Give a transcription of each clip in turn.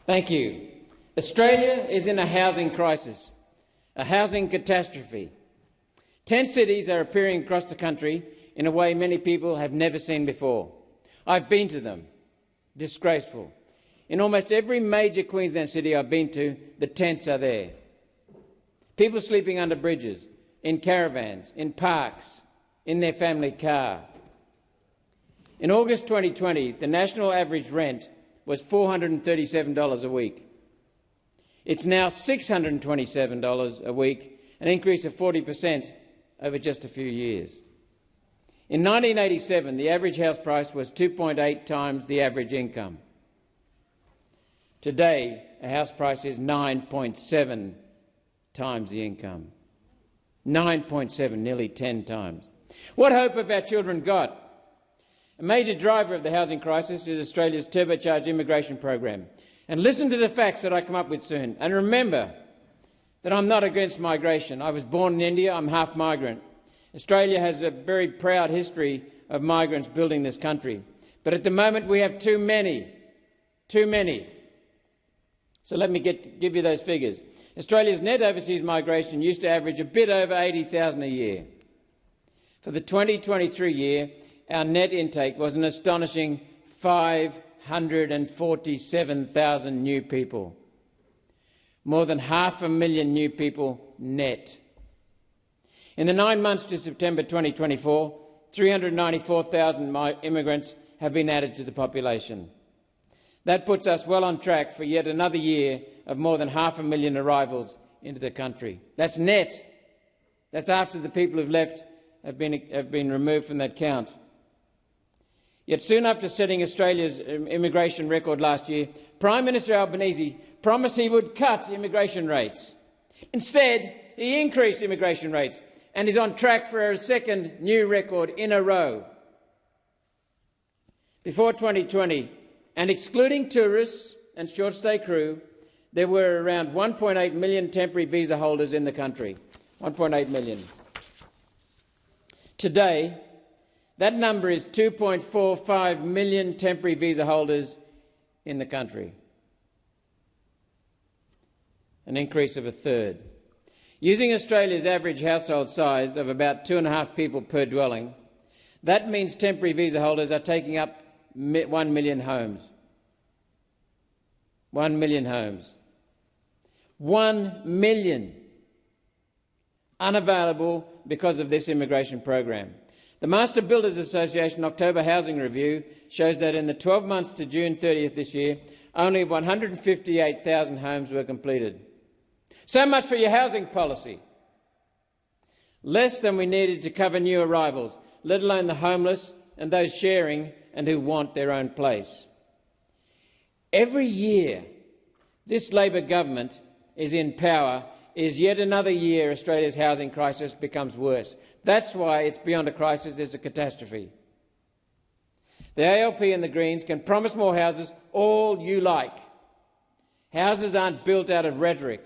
Thank you. Australia is in a housing crisis, a housing catastrophe. 10 cities are appearing across the country in a way many people have never seen before. I've been to them. Disgraceful. In almost every major Queensland city I've been to, the tents are there. People sleeping under bridges, in caravans, in parks, in their family car. In August 2020, the national average rent was $437 a week. It's now $627 a week, an increase of 40% over just a few years. In 1987, the average house price was 2.8 times the average income. Today, a house price is 9.7 times the income. 9.7, nearly 10 times. What hope have our children got? A major driver of the housing crisis is Australia's turbocharged immigration program. And listen to the facts that I come up with soon. And remember that I'm not against migration. I was born in India. I'm half migrant. Australia has a very proud history of migrants building this country. But at the moment we have too many. Too many. So let me give you those figures. Australia's net overseas migration used to average a bit over 80,000 a year. For the 2023 year, our net intake was an astonishing 547,000 new people. More than 500,000 new people net. In the 9 months to September 2024, 394,000 immigrants have been added to the population. That puts us well on track for yet another year of more than 500,000 arrivals into the country. That's net. That's after the people who've left have been removed from that count. Yet soon after setting Australia's immigration record last year, Prime Minister Albanese promised he would cut immigration rates. Instead, he increased immigration rates and is on track for a second new record in a row. Before 2020, and excluding tourists and short-stay crew, there were around 1.8 million temporary visa holders in the country. 1.8 million. Today, that number is 2.45 million temporary visa holders in the country, an increase of a third. Using Australia's average household size of about 2.5 people per dwelling, that means temporary visa holders are taking up 1 million homes. 1 million homes. 1 million unavailable because of this immigration program. The Master Builders Association October Housing Review shows that in the 12 months to June 30th this year, only 158,000 homes were completed. So much for your housing policy. Less than we needed to cover new arrivals, let alone the homeless and those sharing and who want their own place. Every year this Labor government is in power is yet another year Australia's housing crisis becomes worse. That's why it's beyond a crisis, it's a catastrophe. The ALP and the Greens can promise more houses all you like. Houses aren't built out of rhetoric.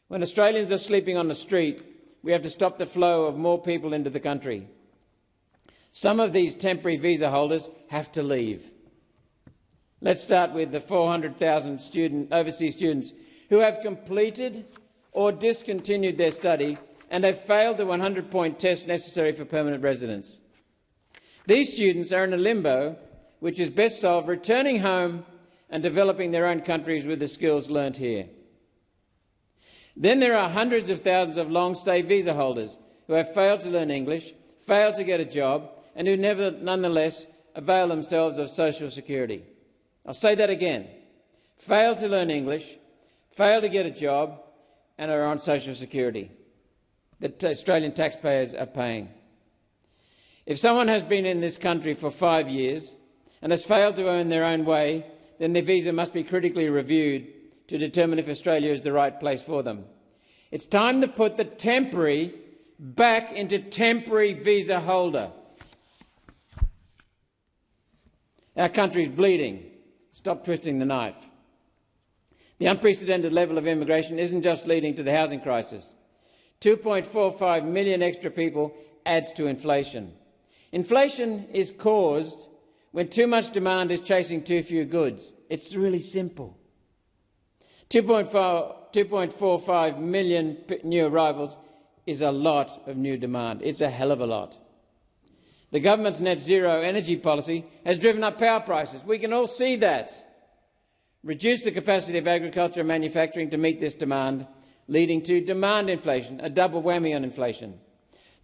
When Australians are sleeping on the street, we have to stop the flow of more people into the country. Some of these temporary visa holders have to leave. Let's start with the 400,000 overseas students who have completed or discontinued their study and have failed the 100-point test necessary for permanent residence. These students are in a limbo which is best solved returning home and developing their own countries with the skills learnt here. Then there are hundreds of thousands of long-stay visa holders who have failed to learn English, failed to get a job and who nonetheless avail themselves of social security. I'll say that again. Failed to learn English, failed to get a job and are on social security that Australian taxpayers are paying. If someone has been in this country for 5 years and has failed to earn their own way, then their visa must be critically reviewed to determine if Australia is the right place for them. It's time to put the temporary back into temporary visa holder. Our country is bleeding. Stop twisting the knife. The unprecedented level of immigration isn't just leading to the housing crisis. 2.45 million extra people adds to inflation. Inflation is caused when too much demand is chasing too few goods. It's really simple. 2.45 million new arrivals is a lot of new demand. It's a hell of a lot. The government's net zero energy policy has driven up power prices. We can all see that. Reduced the capacity of agriculture and manufacturing to meet this demand, leading to demand inflation, a double whammy on inflation.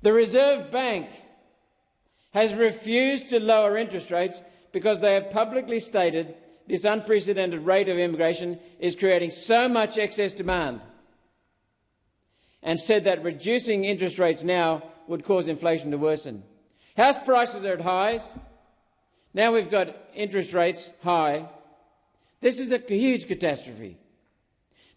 The Reserve Bank has refused to lower interest rates because they have publicly stated this unprecedented rate of immigration is creating so much excess demand, and said that reducing interest rates now would cause inflation to worsen. House prices are at highs. Now we've got interest rates high. This is a huge catastrophe.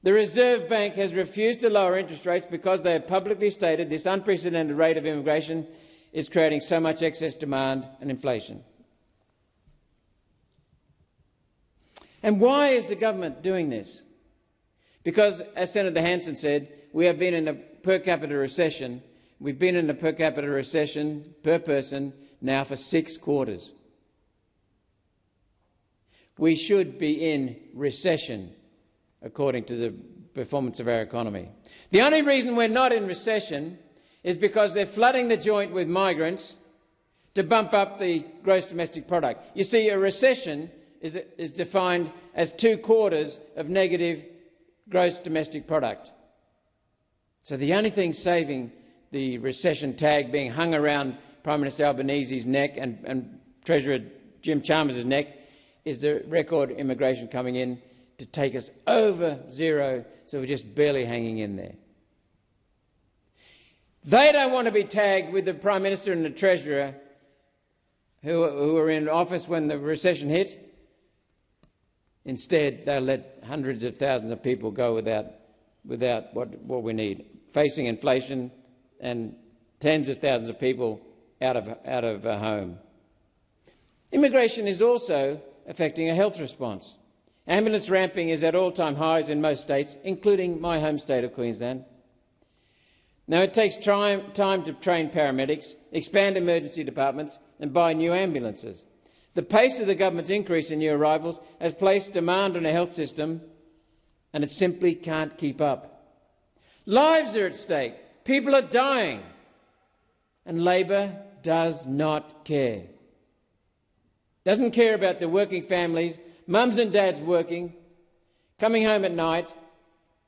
The Reserve Bank has refused to lower interest rates because they have publicly stated this unprecedented rate of immigration is creating so much excess demand and inflation. And why is the government doing this? Because, as Senator Hanson said, we have been in a per capita recession. We've been in a per capita recession per person now for 6 quarters. We should be in recession, according to the performance of our economy. The only reason we're not in recession is because they're flooding the joint with migrants to bump up the gross domestic product. You see, a recession is defined as 2 quarters of negative gross domestic product. So the only thing saving the recession tag being hung around Prime Minister Albanese's neck and Treasurer Jim Chalmers' neck is the record immigration coming in to take us over zero, so we're just barely hanging in there. They don't want to be tagged with the Prime Minister and the Treasurer who were in office when the recession hit. Instead, they'll let hundreds of thousands of people go without what we need, facing inflation and tens of thousands of people out of a home. Immigration is also affecting a health response. Ambulance ramping is at all-time highs in most states, including my home state of Queensland. Now, it takes time to train paramedics, expand emergency departments and buy new ambulances. The pace of the government's increase in new arrivals has placed demand on a health system, and it simply can't keep up. Lives are at stake. People are dying. And Labor does not care. Doesn't care about the working families, mums and dads working, coming home at night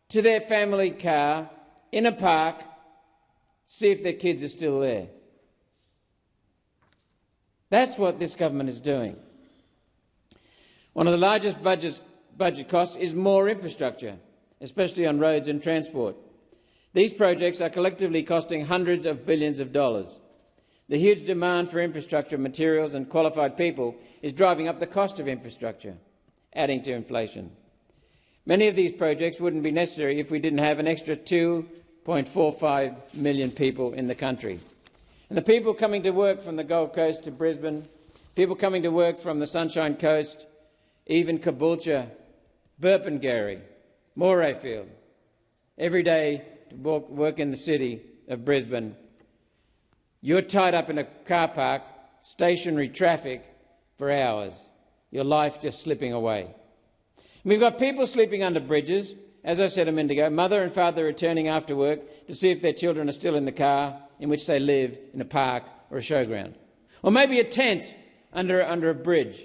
to their family car in a park, see if their kids are still there. That's what this government is doing. One of the largest budget costs is more infrastructure, especially on roads and transport. These projects are collectively costing hundreds of billions of dollars. The huge demand for infrastructure, materials and qualified people is driving up the cost of infrastructure, adding to inflation. Many of these projects wouldn't be necessary if we didn't have an extra 2.45 million people in the country. And the people coming to work from the Gold Coast to Brisbane, people coming to work from the Sunshine Coast, even Caboolture, Burpengary, Morayfield, every day to work in the city of Brisbane, you're tied up in a car park, stationary traffic for hours, your life just slipping away. We've got people sleeping under bridges, as I said a minute ago, mother and father returning after work to see if their children are still in the car in which they live in a park or a showground. Or maybe a tent under a bridge.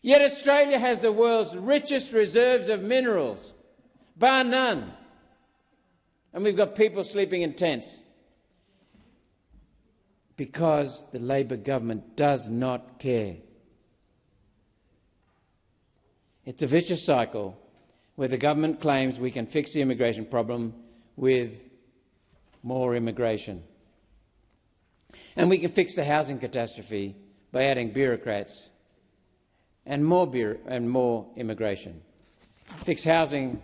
Yet Australia has the world's richest reserves of minerals, bar none. And we've got people sleeping in tents because the Labor government does not care. It's a vicious cycle where the government claims we can fix the immigration problem with more immigration. And we can fix the housing catastrophe by adding bureaucrats and more immigration. Fix housing,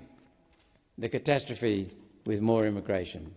the catastrophe, with more immigration.